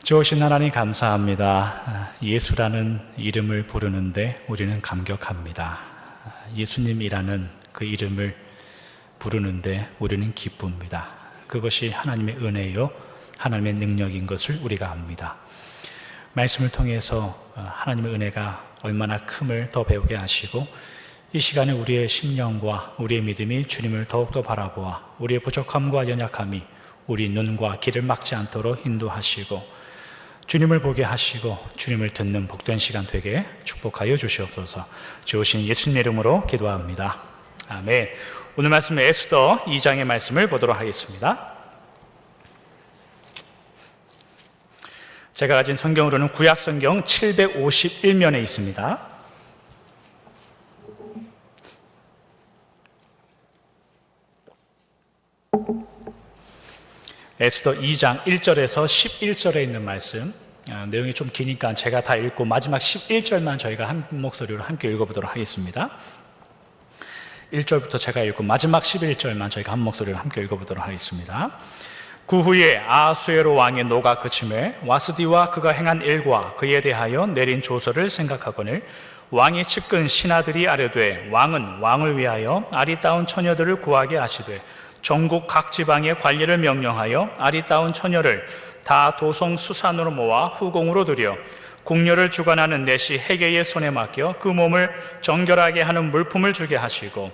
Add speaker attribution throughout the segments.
Speaker 1: 좋으신 하나님 감사합니다. 예수라는 이름을 부르는데 우리는 감격합니다. 예수님이라는 그 이름을 부르는데 우리는 기쁩니다. 그것이 하나님의 은혜요 하나님의 능력인 것을 우리가 압니다. 말씀을 통해서 하나님의 은혜가 얼마나 큼을 더 배우게 하시고 이 시간에 우리의 심령과 우리의 믿음이 주님을 더욱더 바라보아 우리의 부족함과 연약함이 우리 눈과 길을 막지 않도록 인도하시고 주님을 보게 하시고 주님을 듣는 복된 시간 되게 축복하여 주시옵소서. 주오신 예수님의 이름으로 기도합니다. 아멘. 오늘 말씀은 에스더 2장의 말씀을 보도록 하겠습니다. 제가 가진 성경으로는 구약 성경 751면에 있습니다. 에스더 2장 1절에서 11절에 있는 말씀, 내용이 좀 기니까 제가 다 읽고 마지막 11절만 저희가 한 목소리로 함께 읽어보도록 하겠습니다. 1절부터 제가 읽고 마지막 11절만 저희가 한 목소리로 함께 읽어보도록 하겠습니다. 그 후에 아하수에로 왕의 노가 그침에 와스디와 그가 행한 일과 그에 대하여 내린 조서를 생각하거늘 왕이 측근 신하들이 아뢰되 왕은 왕을 위하여 아리따운 처녀들을 구하게 하시되 전국 각 지방의 관리를 명령하여 아리따운 처녀를 다 도성 수산으로 모아 후궁으로 들여 궁녀를 주관하는 내시 헤게의 손에 맡겨 그 몸을 정결하게 하는 물품을 주게 하시고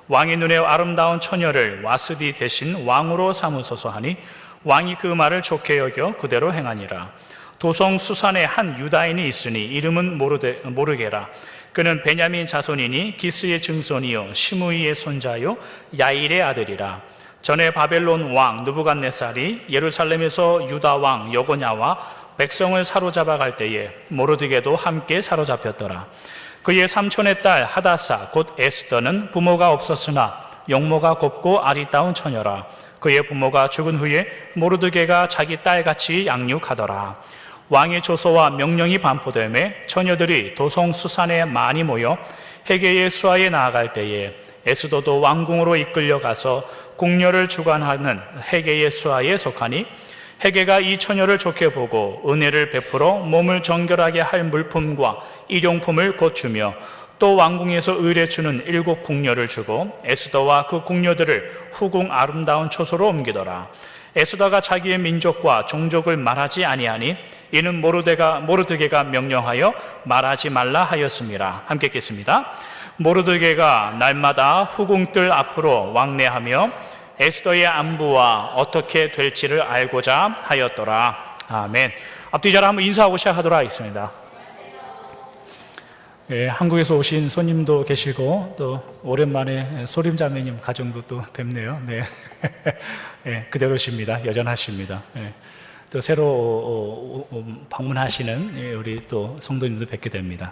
Speaker 1: 왕의 눈에 아름다운 처녀를 와스디 대신 왕으로 삼으소서 하니 왕이 그 말을 좋게 여겨 그대로 행하니라. 도성 수산에 한 유다인이 있으니 이름은 모르게라. 그는 베냐민 자손이니 기스의 증손이요 시므이의 손자요 야일의 아들이라. 전에 바벨론 왕 느부갓네살이 예루살렘에서 유다 왕 여고냐와 백성을 사로잡아 갈 때에 모르드게도 함께 사로잡혔더라. 그의 삼촌의 딸 하다사 곧 에스더는 부모가 없었으나 용모가 곱고 아리따운 처녀라. 그의 부모가 죽은 후에 모르드게가 자기 딸같이 양육하더라. 왕의 조서와 명령이 반포되매 처녀들이 도성 수산에 많이 모여 헤게의 수하에 나아갈 때에 에스더도 왕궁으로 이끌려가서 궁녀를 주관하는 헤게의 수하에 속하니 헤게가 이 처녀를 좋게 보고 은혜를 베풀어 몸을 정결하게 할 물품과 일용품을 곧 주며 또 왕궁에서 의뢰 주는 7 궁녀를 주고 에스더와 그 궁녀들을 후궁 아름다운 초소로 옮기더라. 에스더가 자기의 민족과 종족을 말하지 아니하니 이는 모르드게가 명령하여 말하지 말라 하였습니다. 함께 읽겠습니다. 모르드게가 날마다 후궁들 앞으로 왕래하며 에스더의 안부와 어떻게 될지를 알고자 하였더라. 아멘. 앞뒤 잘 한번 인사하고 시작하도록 하겠습니다. 예, 한국에서 오신 손님도 계시고 또 오랜만에 소림자매님 가정도 또 뵙네요. 네, 예, 그대로십니다. 여전하십니다. 예, 또 새로 방문하시는 우리 또 성도님도 뵙게 됩니다.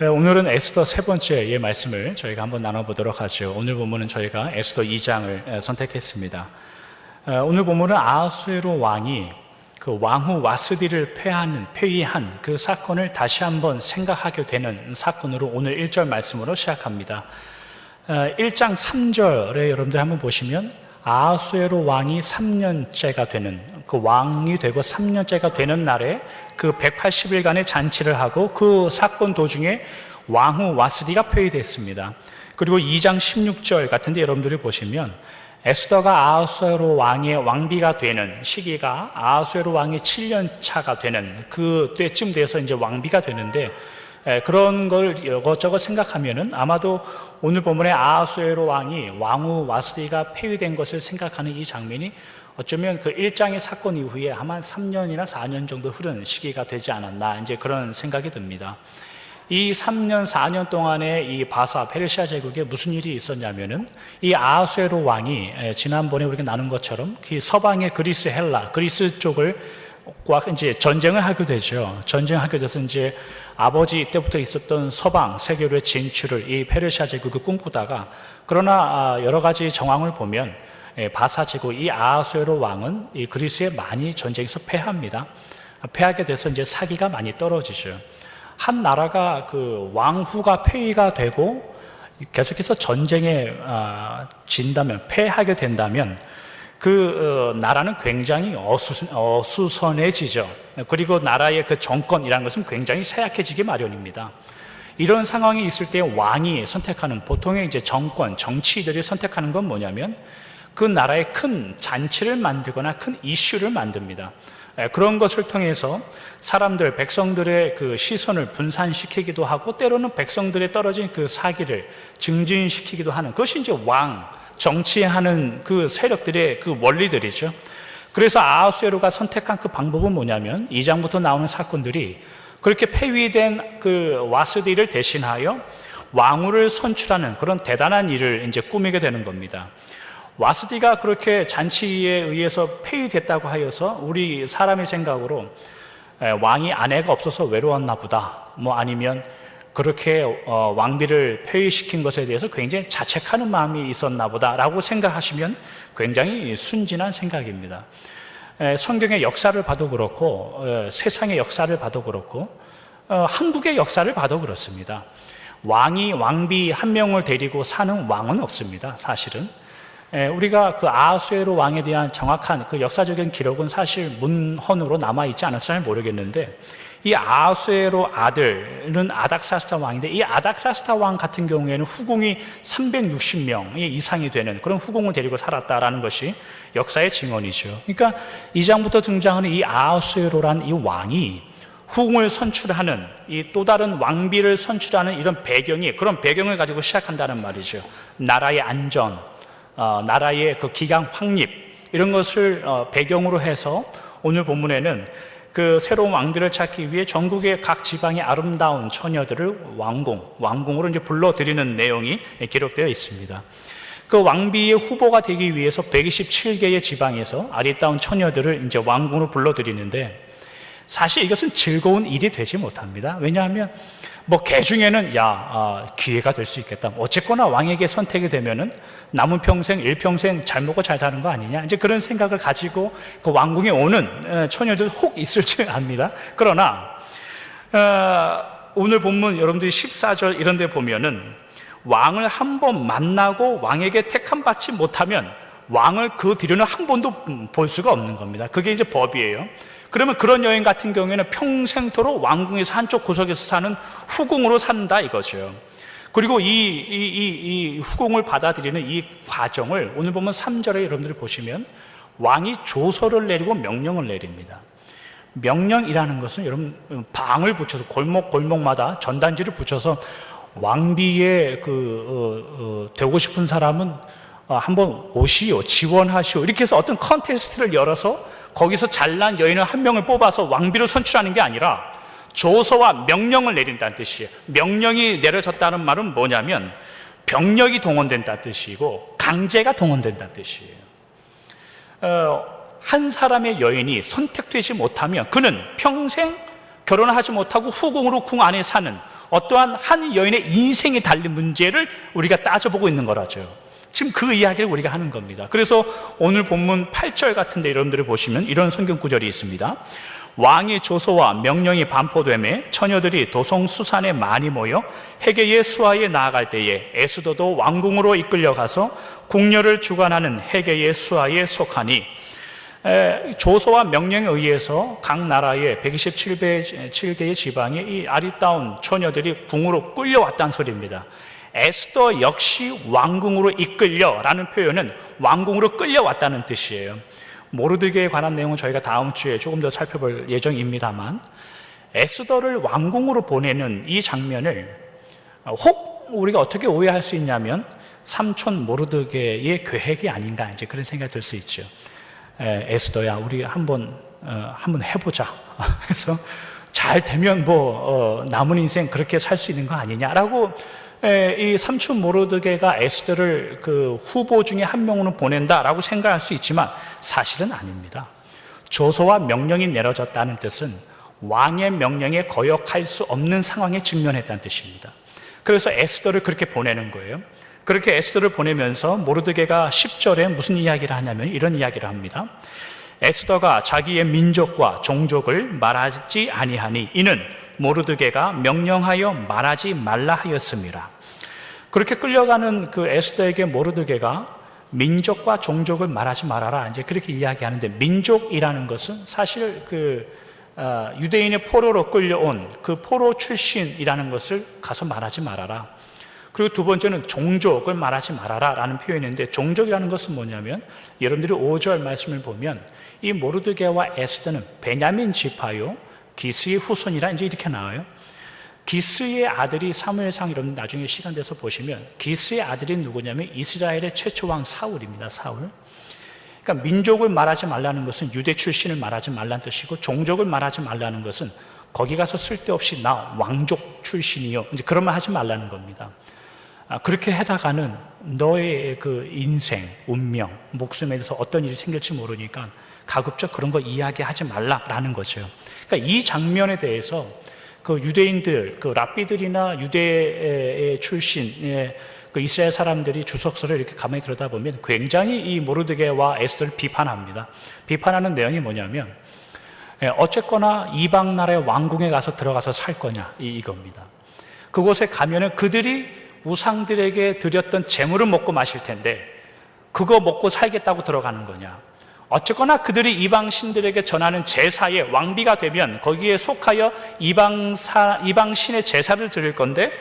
Speaker 1: 오늘은 에스더 3번째의 말씀을 저희가 한번 나눠보도록 하죠. 오늘 본문은 저희가 에스더 2장을 선택했습니다. 오늘 본문은 아하수에로 왕이 그 왕후 와스디를 폐위한 그 사건을 다시 한번 생각하게 되는 사건으로 오늘 1절 말씀으로 시작합니다. 1장 3절에 여러분들 한번 보시면 아하수에로 왕이 3년째가 되는 그 왕이 되고 3년째가 되는 날에 그 180일간의 잔치를 하고 그 사건 도중에 왕후 와스디가 폐위됐습니다. 그리고 2장 16절 같은데 여러분들이 보시면 에스더가 아하수에로 왕의 왕비가 되는 시기가 아하수에로 왕이 7년 차가 되는 그 때쯤 돼서 이제 왕비가 되는데 그런 걸 이것저것 생각하면은 아마도 오늘 본문의 아하수에로 왕이 왕후 와스디가 폐위된 것을 생각하는 이 장면이 어쩌면 그 1장의 사건 이후에 아마 3년이나 4년 정도 흐른 시기가 되지 않았나 이제 그런 생각이 듭니다. 이 3년 4년 동안에 이 바사 페르시아 제국에 무슨 일이 있었냐면은 이 아하수에로 왕이 지난번에 우리가 나눈 것처럼 그 서방의 그리스 헬라 그리스 쪽을 이제 전쟁을 하게 되죠. 전쟁하게 돼서 이제 아버지 때부터 있었던 서방 세계로의 진출을 이 페르시아 제국이 꿈꾸다가 그러나 여러 가지 정황을 보면 바사 제국 이 아하수에로 왕은 이 그리스에 많이 전쟁에서 패합니다. 패하게 돼서 이제 사기가 많이 떨어지죠. 한 나라가 그 왕후가 폐위가 되고 계속해서 전쟁에 진다면 패하게 된다면 나라는 굉장히 어수선해지죠. 그리고 나라의 그 정권이라는 것은 굉장히 쇠약해지기 마련입니다. 이런 상황이 있을 때 왕이 선택하는 보통의 이제 정치들이 선택하는 건 뭐냐면 그 나라에 큰 잔치를 만들거나 큰 이슈를 만듭니다. 그런 것을 통해서 백성들의 그 시선을 분산시키기도 하고 때로는 백성들의 떨어진 그 사기를 증진시키기도 하는 그것이 이제 정치하는 그 세력들의 그 원리들이죠. 그래서 아하수에로가 선택한 그 방법은 뭐냐면 2장부터 나오는 사건들이 그렇게 폐위된 그 와스디를 대신하여 왕후를 선출하는 그런 대단한 일을 이제 꾸미게 되는 겁니다. 와스디가 그렇게 잔치에 의해서 폐위됐다고 하여서 우리 사람의 생각으로 왕이 아내가 없어서 외로웠나 보다, 아니면 그렇게 왕비를 폐위시킨 것에 대해서 굉장히 자책하는 마음이 있었나 보다라고 생각하시면 굉장히 순진한 생각입니다. 성경의 역사를 봐도 그렇고 세상의 역사를 봐도 그렇고 한국의 역사를 봐도 그렇습니다. 왕비 한 명을 데리고 사는 왕은 없습니다. 사실은 우리가 그 아하수에로 왕에 대한 정확한 그 역사적인 기록은 사실 문헌으로 남아있지 않아서 잘 모르겠는데, 이 아하수에로 아들은 아닥사스다 왕인데, 이 아닥사스다 왕 같은 경우에는 후궁이 360명 이상이 되는 그런 후궁을 데리고 살았다라는 것이 역사의 증언이죠. 그러니까 2장부터 등장하는 이 아하수에로란 이 왕이 후궁을 선출하는 이 또 다른 왕비를 선출하는 이런 그런 배경을 가지고 시작한다는 말이죠. 나라의 안전, 나라의 그 기강 확립, 이런 것을 배경으로 해서 오늘 본문에는 그 새로운 왕비를 찾기 위해 전국의 각 지방의 아름다운 처녀들을 왕궁으로 이제 불러들이는 내용이 기록되어 있습니다. 그 왕비의 후보가 되기 위해서 127개의 지방에서 아리따운 처녀들을 이제 왕궁으로 불러들이는데, 사실 이것은 즐거운 일이 되지 못합니다. 왜냐하면 개 중에는 기회가 될 수 있겠다, 어쨌거나 왕에게 선택이 되면은 남은 평생 일평생 잘 먹고 잘 사는 거 아니냐, 이제 그런 생각을 가지고 그 왕궁에 오는 처녀들 혹 있을 줄 압니다. 그러나 오늘 본문 여러분들이 14절 이런 데 보면은 왕을 한 번 만나고 왕에게 택함 받지 못하면 왕을 그 뒤로는 한 번도 볼 수가 없는 겁니다. 그게 이제 법이에요. 그러면 그런 여인 같은 경우에는 평생토록 왕궁에서 한쪽 구석에서 사는 후궁으로 산다 이거죠. 그리고 이 후궁을 받아들이는 이 과정을 오늘 보면 3절에 여러분들이 보시면 왕이 조서를 내리고 명령을 내립니다. 명령이라는 것은 여러분 방을 붙여서 골목마다 전단지를 붙여서 왕비에 되고 싶은 사람은 한번 오시오, 지원하시오, 이렇게 해서 어떤 컨테스트를 열어서 거기서 잘난 여인을 한 명을 뽑아서 왕비로 선출하는 게 아니라 조서와 명령을 내린다는 뜻이에요. 명령이 내려졌다는 말은 뭐냐면 병력이 동원된다는 뜻이고 강제가 동원된다는 뜻이에요. 한 사람의 여인이 선택되지 못하면 그는 평생 결혼하지 못하고 후궁으로 궁 안에 사는 어떠한 한 여인의 인생이 달린 문제를 우리가 따져보고 있는 거라죠. 지금 그 이야기를 우리가 하는 겁니다. 그래서 오늘 본문 8절 같은데 여러분들이 보시면 이런 성경 구절이 있습니다. 왕의 조서와 명령이 반포되매 처녀들이 도성수산에 많이 모여 헤게의 수하에 나아갈 때에 에스더도 왕궁으로 이끌려가서 궁녀를 주관하는 헤게의 수하에 속하니, 조서와 명령에 의해서 각 나라의 127개의 지방에 이 아리따운 처녀들이 궁으로 끌려왔다는 소리입니다. 에스더 역시 왕궁으로 이끌려라는 표현은 왕궁으로 끌려왔다는 뜻이에요. 모르드게에 관한 내용은 저희가 다음 주에 조금 더 살펴볼 예정입니다만, 에스더를 왕궁으로 보내는 이 장면을 혹 우리가 어떻게 오해할 수 있냐면 삼촌 모르드게의 계획이 아닌가, 이제 그런 생각이 들 수 있죠. 에스더야, 우리 한번 해보자. 그래서 잘 되면 남은 인생 그렇게 살 수 있는 거 아니냐라고 이 삼촌 모르드게가 에스더를 그 후보 중에 한 명으로 보낸다라고 생각할 수 있지만 사실은 아닙니다. 조서와 명령이 내려졌다는 뜻은 왕의 명령에 거역할 수 없는 상황에 직면했다는 뜻입니다. 그래서 에스더를 그렇게 보내는 거예요. 그렇게 에스더를 보내면서 모르드게가 10절에 무슨 이야기를 하냐면 이런 이야기를 합니다. 에스더가 자기의 민족과 종족을 말하지 아니하니 이는 모르드게가 명령하여 말하지 말라 하였습니다. 그렇게 끌려가는 그 에스더에게 모르드게가 민족과 종족을 말하지 말아라, 이제 그렇게 이야기하는데, 민족이라는 것은 사실 유대인의 포로로 끌려온 그 포로 출신이라는 것을 가서 말하지 말아라. 그리고 두 번째는 종족을 말하지 말아라 라는 표현인데, 종족이라는 것은 뭐냐면, 여러분들이 5절 말씀을 보면 이 모르드게와 에스더는 베냐민 지파요 기스의 후손이라 이제 이렇게 나와요. 기스의 아들이 사무엘상, 여러분 나중에 시간 돼서 보시면 기스의 아들이 누구냐면 이스라엘의 최초 왕 사울입니다. 사울. 그러니까 민족을 말하지 말라는 것은 유대 출신을 말하지 말라는 뜻이고, 종족을 말하지 말라는 것은 거기 가서 쓸데없이 나 왕족 출신이요, 이제 그런 말 하지 말라는 겁니다. 그렇게 하다가는 너의 그 인생, 운명, 목숨에 대해서 어떤 일이 생길지 모르니까 가급적 그런 거 이야기하지 말라라는 거죠. 그러니까 이 장면에 대해서 그 유대인들, 그 랍비들이나 유대 출신의 그 이스라엘 사람들이 주석서를 이렇게 가만히 들여다보면 굉장히 이 모르드게와 에스더를 비판합니다. 비판하는 내용이 뭐냐면, 어쨌거나 이방 나라의 왕궁에 가서 들어가서 살 거냐, 이겁니다. 그곳에 가면은 그들이 우상들에게 드렸던 재물을 먹고 마실 텐데 그거 먹고 살겠다고 들어가는 거냐, 어쨌거나 그들이 이방 신들에게 전하는 제사의 왕비가 되면 거기에 속하여 이방 신의 제사를 드릴 건데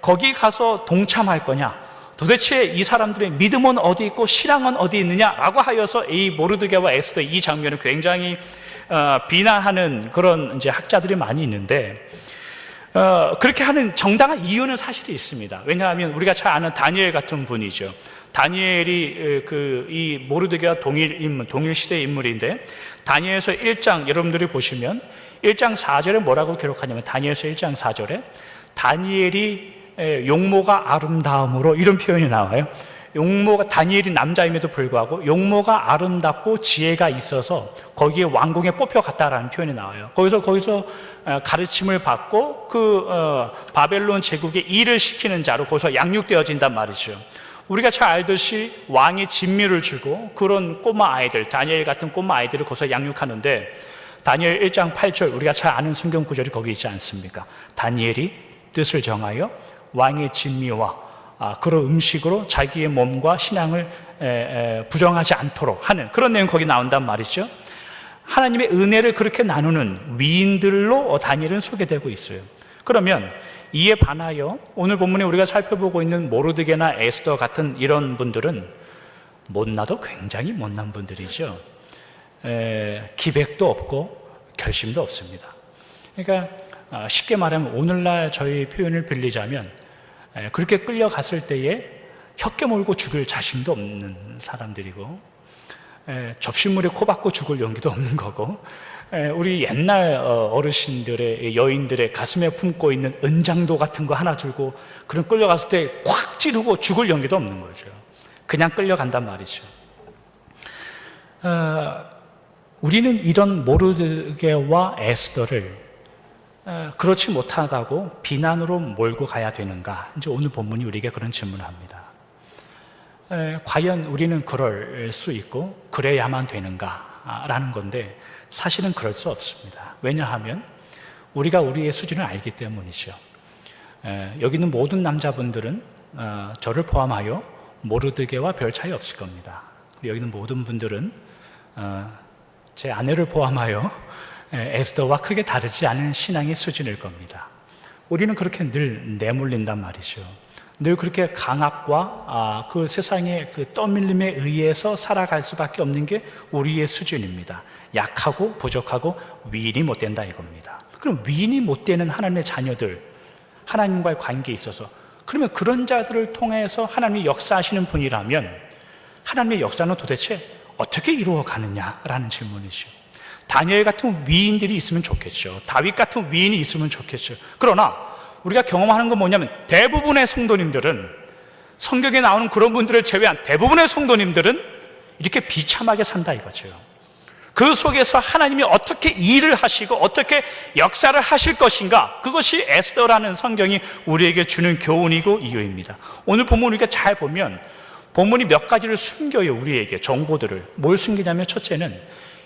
Speaker 1: 거기 가서 동참할 거냐, 도대체 이 사람들의 믿음은 어디 있고 신앙은 어디 있느냐라고 하여서 이 모르드게와 에스더 이 장면을 굉장히 비난하는 그런 이제 학자들이 많이 있는데, 그렇게 하는 정당한 이유는 사실이 있습니다. 왜냐하면 우리가 잘 아는 다니엘 같은 분이죠. 다니엘이 이 모르드게와 동일 시대의 인물인데, 다니엘서 1장 여러분들이 보시면 1장 4절에 뭐라고 기록하냐면, 다니엘서 1장 4절에 다니엘이 용모가 아름다움으로, 이런 표현이 나와요. 용모가, 다니엘이 남자임에도 불구하고 용모가 아름답고 지혜가 있어서 거기에 왕궁에 뽑혀갔다라는 표현이 나와요. 거기서 가르침을 받고 바벨론 제국의 일을 시키는 자로 거기서 양육되어진단 말이죠. 우리가 잘 알듯이 왕이 진미를 주고 그런 꼬마 아이들, 다니엘 같은 꼬마 아이들을 거기서 양육하는데, 다니엘 1장 8절 우리가 잘 아는 성경 구절이 거기 있지 않습니까? 다니엘이 뜻을 정하여 왕의 진미와 그런 음식으로 자기의 몸과 신앙을 부정하지 않도록 하는 그런 내용 거기 나온단 말이죠. 하나님의 은혜를 그렇게 나누는 위인들로 다니엘은 소개되고 있어요. 그러면 이에 반하여 오늘 본문에 우리가 살펴보고 있는 모르드게나 에스더 같은 이런 분들은 못나도 굉장히 못난 분들이죠. 기백도 없고 결심도 없습니다. 그러니까 쉽게 말하면 오늘날 저희 표현을 빌리자면, 그렇게 끌려갔을 때에 혀깨 몰고 죽을 자신도 없는 사람들이고, 접시물에 코 박고 죽을 용기도 없는 거고, 우리 옛날 어르신들의, 여인들의 가슴에 품고 있는 은장도 같은 거 하나 들고 그런 끌려갔을 때 콱 찌르고 죽을 용기도 없는 거죠. 그냥 끌려간단 말이죠. 우리는 이런 모르드게와 에스더를 그렇지 못하다고 비난으로 몰고 가야 되는가? 이제 오늘 본문이 우리에게 그런 질문을 합니다. 과연 우리는 그럴 수 있고 그래야만 되는가? 라는 건데, 사실은 그럴 수 없습니다. 왜냐하면 우리가 우리의 수준을 알기 때문이죠. 여기 있는 모든 남자분들은 저를 포함하여 모르드게와 별 차이 없을 겁니다. 여기 있는 모든 분들은 제 아내를 포함하여 에스더와 크게 다르지 않은 신앙의 수준일 겁니다. 우리는 그렇게 늘 내몰린단 말이죠. 늘 그렇게 강압과 그 세상의 그 떠밀림에 의해서 살아갈 수밖에 없는 게 우리의 수준입니다. 약하고 부족하고 위인이 못 된다 이겁니다. 그럼 위인이 못 되는 하나님의 자녀들, 하나님과의 관계에 있어서, 그러면 그런 자들을 통해서 하나님이 역사하시는 분이라면 하나님의 역사는 도대체 어떻게 이루어가느냐라는 질문이죠. 다니엘 같은 위인들이 있으면 좋겠죠. 다윗 같은 위인이 있으면 좋겠죠. 그러나 우리가 경험하는 건 뭐냐면, 대부분의 성도님들은, 성경에 나오는 그런 분들을 제외한 대부분의 성도님들은 이렇게 비참하게 산다 이거죠. 그 속에서 하나님이 어떻게 일을 하시고 어떻게 역사를 하실 것인가, 그것이 에스더라는 성경이 우리에게 주는 교훈이고 이유입니다. 오늘 본문 우리가 잘 보면 본문이 몇 가지를 숨겨요. 우리에게 정보들을. 뭘 숨기냐면, 첫째는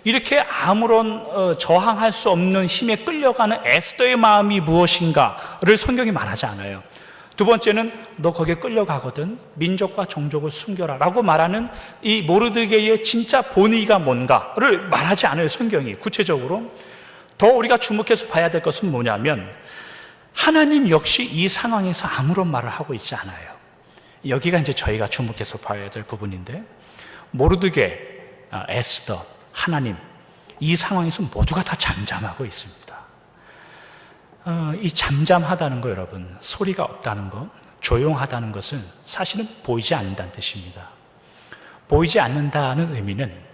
Speaker 1: 이렇게 아무런 저항할 수 없는 힘에 끌려가는 에스더의 마음이 무엇인가를 성경이 말하지 않아요. 두 번째는 너 거기에 끌려가거든 민족과 종족을 숨겨라 라고 말하는 이 모르드게의 진짜 본의가 뭔가를 말하지 않아요. 성경이 구체적으로. 더 우리가 주목해서 봐야 될 것은 뭐냐면 하나님 역시 이 상황에서 아무런 말을 하고 있지 않아요. 여기가 이제 저희가 주목해서 봐야 될 부분인데, 모르드게, 에스더, 하나님, 이 상황에서 모두가 다 잠잠하고 있습니다. 이 잠잠하다는 거, 여러분, 소리가 없다는 거, 조용하다는 것은 사실은 보이지 않는다는 뜻입니다. 보이지 않는다는 의미는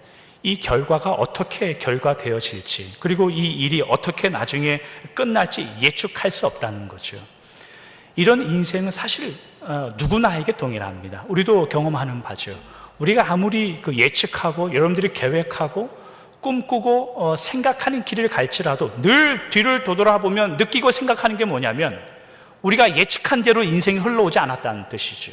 Speaker 1: 이 결과가 어떻게 결과되어질지, 그리고 이 일이 어떻게 나중에 끝날지 예측할 수 없다는 거죠. 이런 인생은 사실 누구나에게 동일합니다. 우리도 경험하는 바죠. 우리가 아무리 예측하고 여러분들이 계획하고 꿈꾸고 생각하는 길을 갈지라도 늘 뒤를 돌아보면 느끼고 생각하는 게 뭐냐면 우리가 예측한 대로 인생이 흘러오지 않았다는 뜻이죠.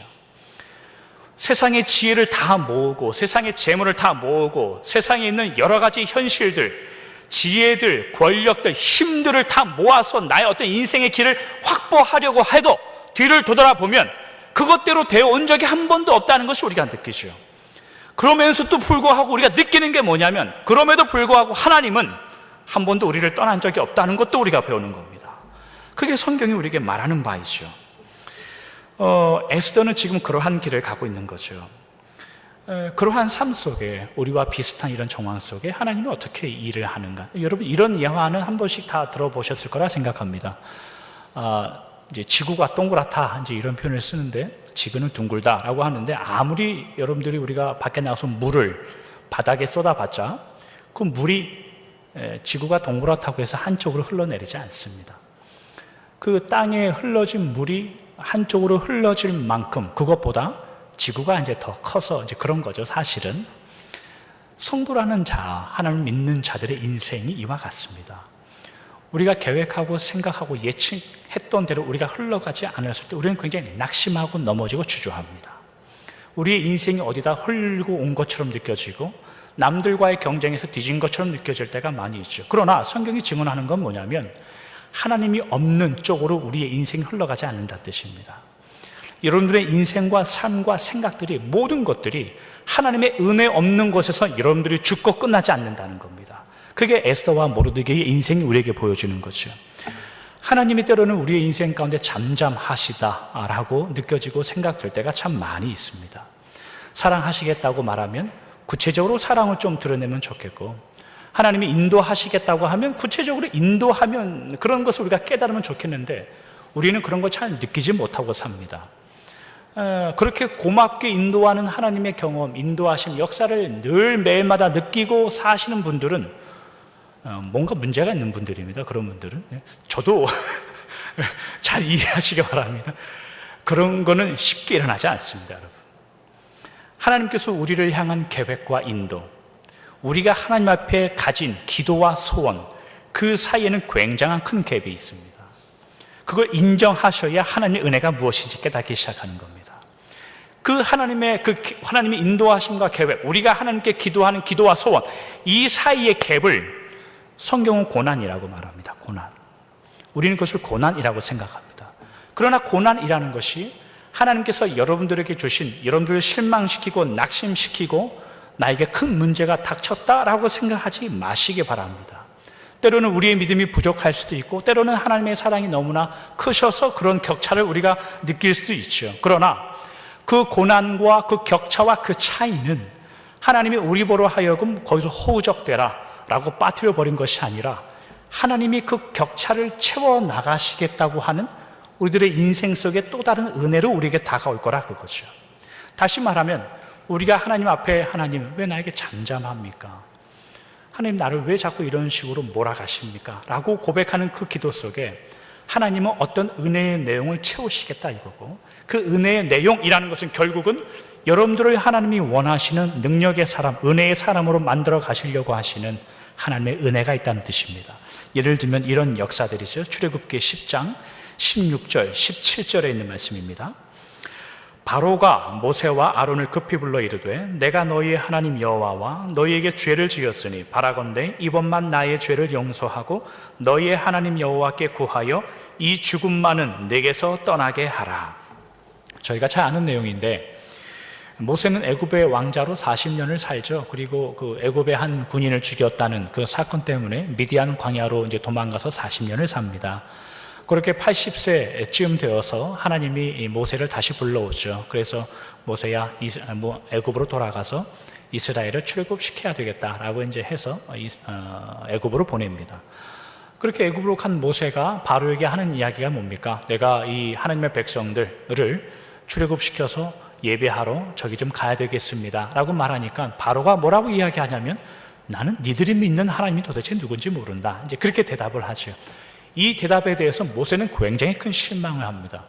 Speaker 1: 세상의 지혜를 다 모으고 세상의 재물을 다 모으고 세상에 있는 여러 가지 현실들, 지혜들, 권력들, 힘들을 다 모아서 나의 어떤 인생의 길을 확보하려고 해도 뒤를 돌아보면 그것대로 되어온 적이 한 번도 없다는 것을 우리가 느끼죠. 그러면서도 불구하고 우리가 느끼는 게 뭐냐면 그럼에도 불구하고 하나님은 한 번도 우리를 떠난 적이 없다는 것도 우리가 배우는 겁니다. 그게 성경이 우리에게 말하는 바이죠. 에스더는 지금 그러한 길을 가고 있는 거죠. 그러한 삶 속에 우리와 비슷한 이런 정황 속에 하나님이 어떻게 일을 하는가, 여러분 이런 예화는 한 번씩 다 들어보셨을 거라 생각합니다. 이제 지구가 동그랗다 이제 이런 표현을 쓰는데 지구는 둥글다라고 하는데 아무리 여러분들이 우리가 밖에 나가서 물을 바닥에 쏟아봤자 그 물이 지구가 동그랗다고 해서 한쪽으로 흘러내리지 않습니다. 그 땅에 흘러진 물이 한쪽으로 흘러질 만큼 그것보다 지구가 이제 더 커서 이제 그런 거죠. 사실은 성도라는 자, 하나님을 믿는 자들의 인생이 이와 같습니다. 우리가 계획하고 생각하고 예측했던 대로 우리가 흘러가지 않았을 때 우리는 굉장히 낙심하고 넘어지고 주저합니다. 우리의 인생이 어디다 흘리고 온 것처럼 느껴지고 남들과의 경쟁에서 뒤진 것처럼 느껴질 때가 많이 있죠. 그러나 성경이 증언하는 건 뭐냐면 하나님이 없는 쪽으로 우리의 인생이 흘러가지 않는다는 뜻입니다. 여러분들의 인생과 삶과 생각들이 모든 것들이 하나님의 은혜 없는 곳에서 여러분들이 죽고 끝나지 않는다는 겁니다. 그게 에스더와 모르드게의 인생이 우리에게 보여주는 거죠. 하나님이 때로는 우리의 인생 가운데 잠잠하시다라고 느껴지고 생각될 때가 참 많이 있습니다. 사랑하시겠다고 말하면 구체적으로 사랑을 좀 드러내면 좋겠고, 하나님이 인도하시겠다고 하면 구체적으로 인도하면 그런 것을 우리가 깨달으면 좋겠는데 우리는 그런 걸 잘 느끼지 못하고 삽니다. 그렇게 고맙게 인도하는 하나님의 경험, 인도하심, 역사를 늘 매일마다 느끼고 사시는 분들은 뭔가 문제가 있는 분들입니다. 그런 분들은 저도 잘 이해하시기 바랍니다. 그런 거는 쉽게 일어나지 않습니다, 여러분. 하나님께서 우리를 향한 계획과 인도, 우리가 하나님 앞에 가진 기도와 소원, 그 사이에는 굉장한 큰 갭이 있습니다. 그걸 인정하셔야 하나님의 은혜가 무엇인지 깨닫기 시작하는 겁니다. 하나님의 인도하심과 계획, 우리가 하나님께 기도하는 기도와 소원, 이 사이의 갭을 성경은 고난이라고 말합니다. 고난. 우리는 그것을 고난이라고 생각합니다. 그러나 고난이라는 것이 하나님께서 여러분들에게 주신, 여러분들을 실망시키고 낙심시키고 나에게 큰 문제가 닥쳤다라고 생각하지 마시기 바랍니다. 때로는 우리의 믿음이 부족할 수도 있고 때로는 하나님의 사랑이 너무나 크셔서 그런 격차를 우리가 느낄 수도 있죠. 그러나 그 고난과 그 격차와 그 차이는 하나님이 우리 보러 하여금 거기서 허우적대라 라고 빠뜨려 버린 것이 아니라 하나님이 그 격차를 채워나가시겠다고 하는 우리들의 인생 속에 또 다른 은혜로 우리에게 다가올 거라 그거죠. 다시 말하면 우리가 하나님 앞에 하나님 왜 나에게 잠잠합니까? 하나님 나를 왜 자꾸 이런 식으로 몰아가십니까? 라고 고백하는 그 기도 속에 하나님은 어떤 은혜의 내용을 채우시겠다 이거고, 그 은혜의 내용이라는 것은 결국은 여러분들을 하나님이 원하시는 능력의 사람, 은혜의 사람으로 만들어 가시려고 하시는 하나님의 은혜가 있다는 뜻입니다. 예를 들면 이런 역사들이죠. 출애굽기 10장 16절, 17절에 있는 말씀입니다. 바로가 모세와 아론을 급히 불러 이르되 내가 너희의 하나님 여호와와 너희에게 죄를 지었으니 바라건대 이번만 나의 죄를 용서하고 너희의 하나님 여호와께 구하여 이 죽음만은 내게서 떠나게 하라. 저희가 잘 아는 내용인데, 모세는 애굽의 왕자로 40년을 살죠. 그리고 그 애굽의 한 군인을 죽였다는 그 사건 때문에 미디안 광야로 이제 도망가서 40년을 삽니다. 그렇게 80세쯤 되어서 하나님이 이 모세를 다시 불러오죠. 그래서 모세야, 애굽으로 돌아가서 이스라엘을 출애굽시켜야 되겠다라고 이제 해서 애굽으로 보냅니다. 그렇게 애굽으로 간 모세가 바로에게 하는 이야기가 뭡니까? 내가 이 하나님의 백성들을 출애굽시켜서 예배하러 저기 좀 가야 되겠습니다 라고 말하니까 바로가 뭐라고 이야기하냐면, 나는 니들이 믿는 하나님이 도대체 누군지 모른다, 이제 그렇게 대답을 하죠. 이 대답에 대해서 모세는 굉장히 큰 실망을 합니다.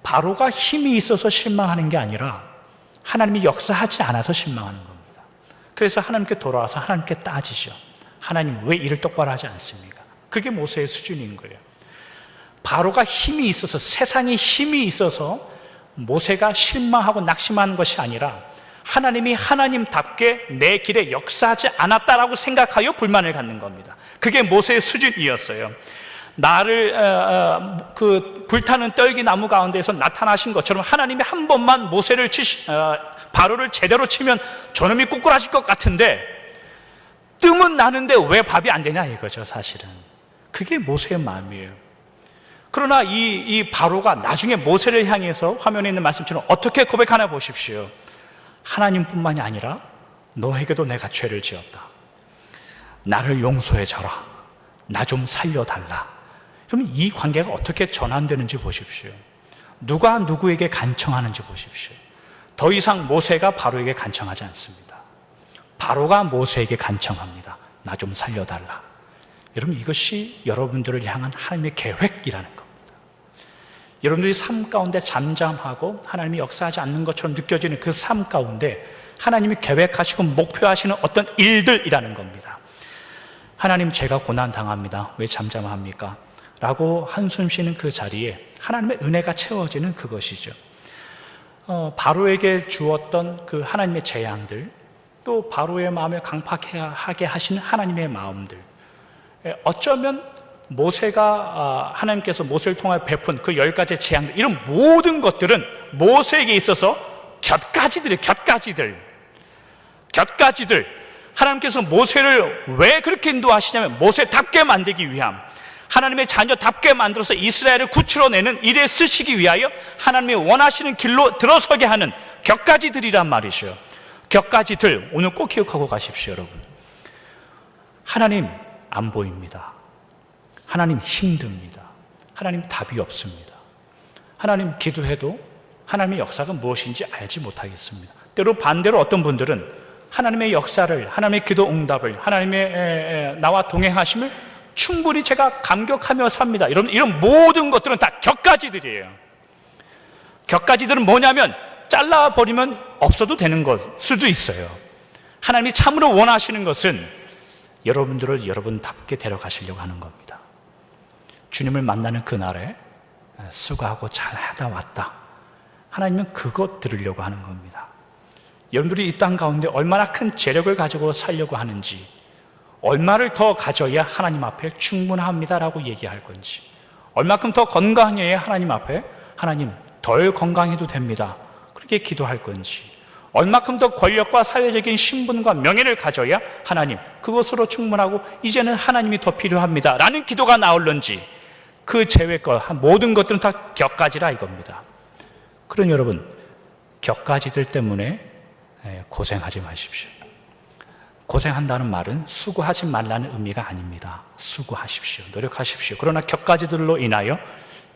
Speaker 1: 바로가 힘이 있어서 실망하는 게 아니라 하나님이 역사하지 않아서 실망하는 겁니다. 그래서 하나님께 돌아와서 하나님께 따지죠. 하나님, 왜 일을 똑바로 하지 않습니까? 그게 모세의 수준인 거예요. 바로가 힘이 있어서, 세상에 힘이 있어서 모세가 실망하고 낙심하는 것이 아니라 하나님이 하나님답게 내 길에 역사하지 않았다라고 생각하여 불만을 갖는 겁니다. 그게 모세의 수준이었어요. 나를 그 불타는 떨기 나무 가운데에서 나타나신 것처럼 하나님이 한 번만 모세를 바로를 제대로 치면 저놈이 꼬꾸라질 것 같은데 뜸은 나는데 왜 밥이 안 되냐 이거죠. 사실은 그게 모세의 마음이에요. 그러나 이 바로가 나중에 모세를 향해서 화면에 있는 말씀처럼 어떻게 고백하나 보십시오. 하나님뿐만이 아니라 너에게도 내가 죄를 지었다. 나를 용서해줘라. 나 좀 살려달라. 그럼 이 관계가 어떻게 전환되는지 보십시오. 누가 누구에게 간청하는지 보십시오. 더 이상 모세가 바로에게 간청하지 않습니다. 바로가 모세에게 간청합니다. 나 좀 살려달라. 여러분, 이것이 여러분들을 향한 하나님의 계획이라는 겁니다. 여러분들이 삶 가운데 잠잠하고 하나님이 역사하지 않는 것처럼 느껴지는 그 삶 가운데 하나님이 계획하시고 목표하시는 어떤 일들이라는 겁니다. 하나님, 제가 고난당합니다. 왜 잠잠합니까? 라고 한숨 쉬는 그 자리에 하나님의 은혜가 채워지는 그것이죠. 바로에게 주었던 그 하나님의 재앙들, 또 바로의 마음을 강팍하게 하시는 하나님의 마음들, 어쩌면 모세가 하나님께서 모세를 통하여 베푼 그 10가지의 재앙들, 이런 모든 것들은 모세에게 있어서 곁가지들. 하나님께서 모세를 왜 그렇게 인도하시냐면 모세답게 만들기 위함, 하나님의 자녀답게 만들어서 이스라엘을 구출어내는 일에 쓰시기 위하여 하나님이 원하시는 길로 들어서게 하는 곁가지들이란 말이죠. 곁가지들, 오늘 꼭 기억하고 가십시오. 여러분, 하나님 안 보입니다. 하나님 힘듭니다. 하나님 답이 없습니다. 하나님 기도해도 하나님의 역사가 무엇인지 알지 못하겠습니다. 때로 반대로 어떤 분들은 하나님의 역사를, 하나님의 기도 응답을, 하나님의 나와 동행하심을 충분히 제가 감격하며 삽니다. 이런 모든 것들은 다 곁가지들이에요. 곁가지들은 뭐냐면 잘라버리면 없어도 되는 것 수도 있어요. 하나님이 참으로 원하시는 것은 여러분들을 여러분답게 데려가시려고 하는 겁니다. 주님을 만나는 그날에 수고하고 잘 하다 왔다, 하나님은 그것 들으려고 하는 겁니다. 여러분들이 이 땅 가운데 얼마나 큰 재력을 가지고 살려고 하는지, 얼마를 더 가져야 하나님 앞에 충분합니다라고 얘기할 건지, 얼마큼 더 건강해야 하나님 앞에 하나님 덜 건강해도 됩니다 그렇게 기도할 건지, 얼마큼 더 권력과 사회적인 신분과 명예를 가져야 하나님 그것으로 충분하고 이제는 하나님이 더 필요합니다 라는 기도가 나올런지, 그 제외 것 모든 것들은 다 곁가지라 이겁니다. 그러니 여러분, 곁가지들 때문에 고생하지 마십시오. 고생한다는 말은 수고하지 말라는 의미가 아닙니다. 수고하십시오. 노력하십시오. 그러나 곁가지들로 인하여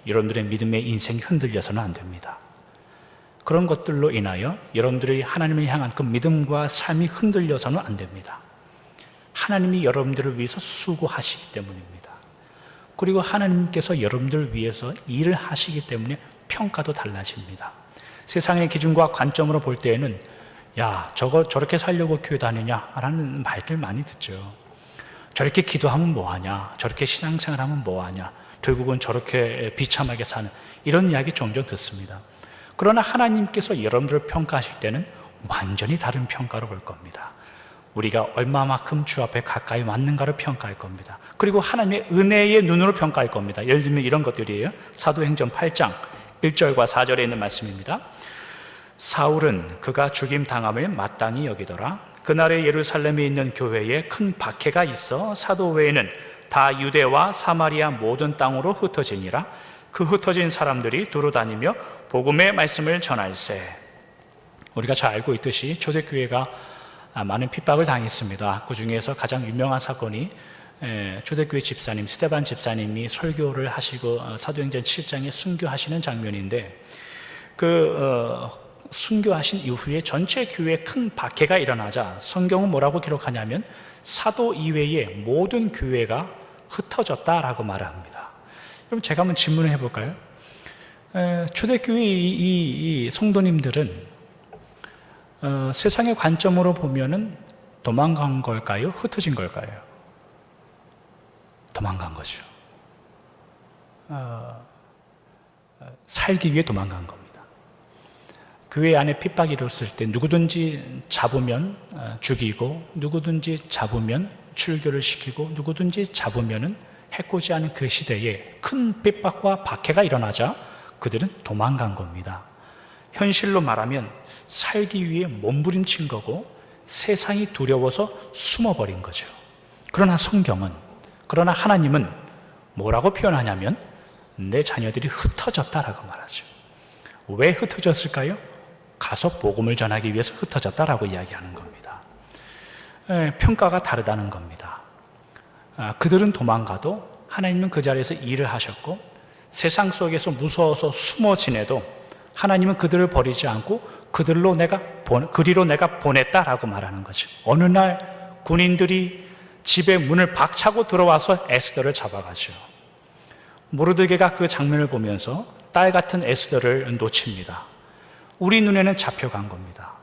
Speaker 1: 여러분들의 믿음의 인생이 흔들려서는 안 됩니다. 그런 것들로 인하여 여러분들이 하나님을 향한 그 믿음과 삶이 흔들려서는 안 됩니다. 하나님이 여러분들을 위해서 수고하시기 때문입니다. 그리고 하나님께서 여러분들을 위해서 일을 하시기 때문에 평가도 달라집니다. 세상의 기준과 관점으로 볼 때에는 야, 저렇게 살려고 교회 다니냐 라는 말들 많이 듣죠. 저렇게 기도하면 뭐하냐, 저렇게 신앙생활하면 뭐하냐, 결국은 저렇게 비참하게 사는, 이런 이야기 종종 듣습니다. 그러나 하나님께서 여러분들을 평가하실 때는 완전히 다른 평가로 볼 겁니다. 우리가 얼마만큼 주 앞에 가까이 왔는가를 평가할 겁니다. 그리고 하나님의 은혜의 눈으로 평가할 겁니다. 예를 들면 이런 것들이에요. 사도행전 8장 1절과 4절에 있는 말씀입니다. 사울은 그가 죽임당함을 마땅히 여기더라. 그날에 예루살렘에 있는 교회에 큰 박해가 있어 사도 외에는 다 유대와 사마리아 모든 땅으로 흩어지니라. 그 흩어진 사람들이 두루 다니며 복음의 말씀을 전할세. 우리가 잘 알고 있듯이 초대교회가 많은 핍박을 당했습니다. 그 중에서 가장 유명한 사건이 초대교회 집사님 스데반 집사님이 설교를 하시고 사도행전 7장에 순교하시는 장면인데, 순교하신 이후에 전체 교회에 큰 박해가 일어나자 성경은 뭐라고 기록하냐면 사도 이외의 모든 교회가 흩어졌다라고 말합니다. 그럼 제가 한번 질문을 해볼까요? 초대교회 이 성도님들은 세상의 관점으로 보면은 도망간 걸까요? 흩어진 걸까요? 도망간 거죠. 살기 위해 도망간 겁니다. 교회 안에 핍박이 일었을 때 누구든지 잡으면 죽이고, 누구든지 잡으면 출교를 시키고, 누구든지 잡으면 해코지 하는 그 시대에 큰 핍박과 박해가 일어나자 그들은 도망간 겁니다. 현실로 말하면 살기 위해 몸부림친 거고 세상이 두려워서 숨어버린 거죠. 그러나 하나님은 뭐라고 표현하냐면 내 자녀들이 흩어졌다라고 말하죠. 왜 흩어졌을까요? 가서 복음을 전하기 위해서 흩어졌다라고 이야기하는 겁니다. 평가가 다르다는 겁니다. 그들은 도망가도 하나님은 그 자리에서 일을 하셨고, 세상 속에서 무서워서 숨어 지내도 하나님은 그들을 버리지 않고 그리로 내가 보냈다라고 말하는 거죠. 어느 날 군인들이 집에 문을 박차고 들어와서 에스더를 잡아가죠. 모르드게가 그 장면을 보면서 딸 같은 에스더를 놓칩니다. 우리 눈에는 잡혀간 겁니다.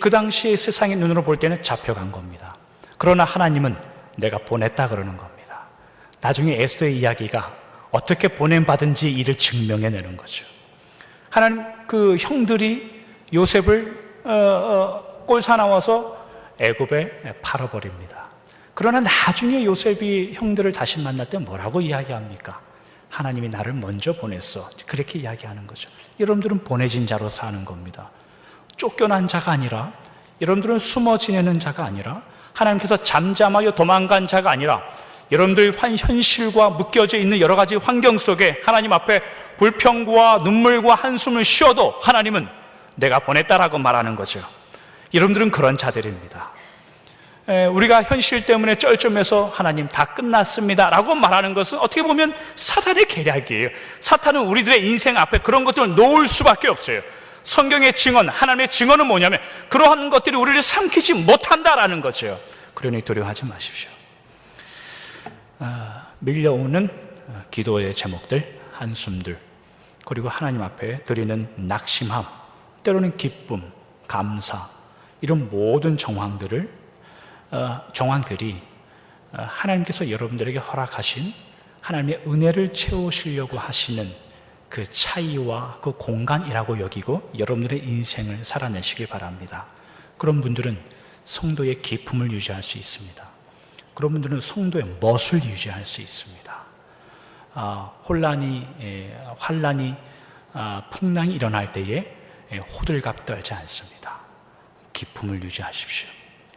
Speaker 1: 그 당시에 세상의 눈으로 볼 때는 잡혀간 겁니다. 그러나 하나님은 내가 보냈다 그러는 겁니다. 나중에 에스더의 이야기가 어떻게 보냄받은지 이를 증명해내는 거죠. 하나님 그 형들이 요셉을 꼴사나와서 애굽에 팔아버립니다. 그러나 나중에 요셉이 형들을 다시 만날 때 뭐라고 이야기합니까? 하나님이 나를 먼저 보냈어. 그렇게 이야기하는 거죠. 여러분들은 보내진 자로 사는 겁니다. 쫓겨난 자가 아니라, 여러분들은 숨어 지내는 자가 아니라, 하나님께서 잠잠하여 도망간 자가 아니라, 여러분들이 현실과 묶여져 있는 여러 가지 환경 속에 하나님 앞에 불평과 눈물과 한숨을 쉬어도 하나님은 내가 보냈다라고 말하는 거죠. 여러분들은 그런 자들입니다. 우리가 현실 때문에 쩔쩔매서 하나님 다 끝났습니다 라고 말하는 것은 어떻게 보면 사탄의 계략이에요. 사탄은 우리들의 인생 앞에 그런 것들을 놓을 수밖에 없어요. 성경의 증언, 하나님의 증언은 뭐냐면 그러한 것들이 우리를 삼키지 못한다라는 거죠. 그러니 두려워하지 마십시오. 밀려오는 기도의 제목들, 한숨들, 그리고 하나님 앞에 드리는 낙심함, 때로는 기쁨, 감사, 이런 모든 정황들이 하나님께서 여러분들에게 허락하신 하나님의 은혜를 채우시려고 하시는 그 차이와 그 공간이라고 여기고 여러분들의 인생을 살아내시길 바랍니다. 그런 분들은 성도의 기품을 유지할 수 있습니다. 그런 분들은 성도의 멋을 유지할 수 있습니다. 환란이, 풍랑이 일어날 때에 호들갑 떨지 않습니다. 기품을 유지하십시오.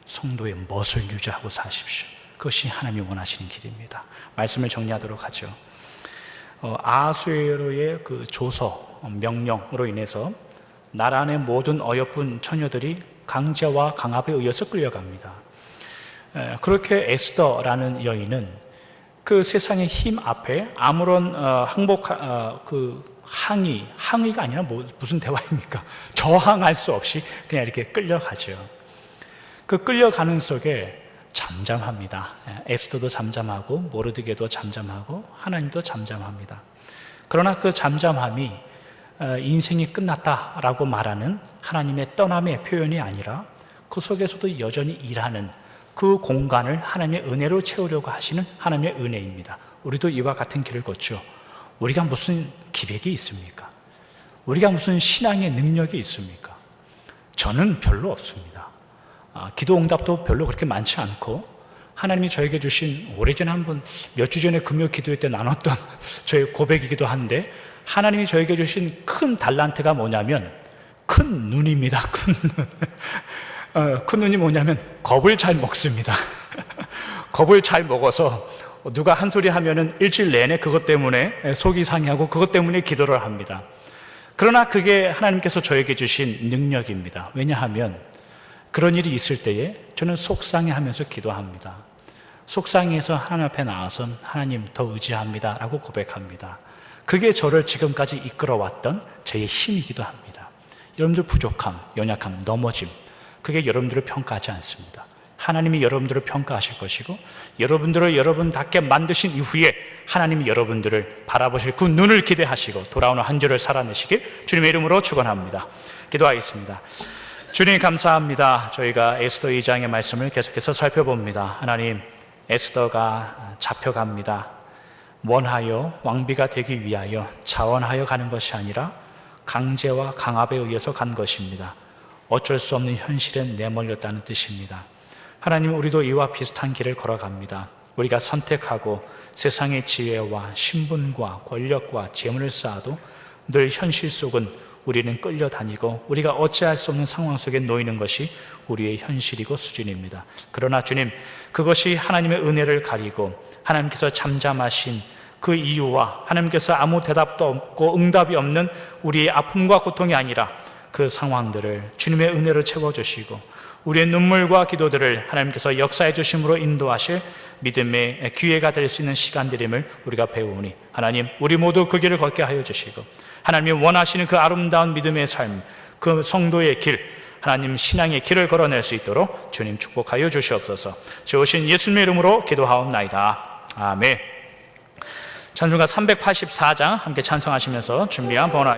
Speaker 1: 성도의 멋을 유지하고 사십시오. 그것이 하나님이 원하시는 길입니다. 말씀을 정리하도록 하죠. 아하수에로의 그 조서, 명령으로 인해서 나라 안의 모든 어여쁜 처녀들이 강제와 강압에 의해서 끌려갑니다. 그렇게 에스더라는 여인은 그 세상의 힘 앞에 아무런 항의가 아니라 무슨 대화입니까? 저항할 수 없이 그냥 이렇게 끌려가죠. 그 끌려가는 속에 잠잠합니다. 에스더도 잠잠하고 모르드게도 잠잠하고 하나님도 잠잠합니다. 그러나 그 잠잠함이 인생이 끝났다라고 말하는 하나님의 떠남의 표현이 아니라 그 속에서도 여전히 일하는 그 공간을 하나님의 은혜로 채우려고 하시는 하나님의 은혜입니다. 우리도 이와 같은 길을 걷죠. 우리가 무슨 기백이 있습니까? 우리가 무슨 신앙의 능력이 있습니까? 저는 별로 없습니다. 기도 응답도 별로 그렇게 많지 않고, 하나님이 저에게 주신 오래전에 몇 주 전에 금요 기도회 때 나눴던 저의 고백이기도 한데, 하나님이 저에게 주신 큰 달란트가 뭐냐면 큰 눈입니다. 큰 눈. 큰 눈이 뭐냐면 겁을 잘 먹습니다. 겁을 잘 먹어서 누가 한 소리 하면은 일주일 내내 그것 때문에 속이 상해하고 그것 때문에 기도를 합니다. 그러나 그게 하나님께서 저에게 주신 능력입니다. 왜냐하면 그런 일이 있을 때에 저는 속상해하면서 기도합니다. 속상해서 하나님 앞에 나와서 하나님 더 의지합니다 라고 고백합니다. 그게 저를 지금까지 이끌어왔던 저의 힘이기도 합니다. 여러분들 부족함, 연약함, 넘어짐, 그게 여러분들을 평가하지 않습니다. 하나님이 여러분들을 평가하실 것이고 여러분들을 여러분답게 만드신 이후에 하나님이 여러분들을 바라보실 그 눈을 기대하시고 돌아오는 한 주를 살아내시길 주님의 이름으로 축원합니다. 기도하겠습니다. 주님 감사합니다. 저희가 에스더 2장의 말씀을 계속해서 살펴봅니다. 하나님, 에스더가 잡혀갑니다. 원하여 왕비가 되기 위하여 자원하여 가는 것이 아니라 강제와 강압에 의해서 간 것입니다. 어쩔 수 없는 현실에 내몰렸다는 뜻입니다. 하나님, 우리도 이와 비슷한 길을 걸어갑니다. 우리가 선택하고 세상의 지혜와 신분과 권력과 재물을 쌓아도 늘 현실 속은 우리는 끌려다니고 우리가 어찌할 수 없는 상황 속에 놓이는 것이 우리의 현실이고 수준입니다. 그러나 주님, 그것이 하나님의 은혜를 가리고 하나님께서 잠잠하신 그 이유와 하나님께서 아무 대답도 없고 응답이 없는 우리의 아픔과 고통이 아니라 그 상황들을 주님의 은혜로 채워주시고 우리의 눈물과 기도들을 하나님께서 역사해 주심으로 인도하실 믿음의 기회가 될 수 있는 시간들임을 우리가 배우니 하나님, 우리 모두 그 길을 걷게 하여 주시고 하나님이 원하시는 그 아름다운 믿음의 삶, 그 성도의 길, 하나님 신앙의 길을 걸어낼 수 있도록 주님 축복하여 주시옵소서. 주오신 예수님의 이름으로 기도하옵나이다. 아멘. 찬송가 384장 함께 찬송하시면서 준비한 번호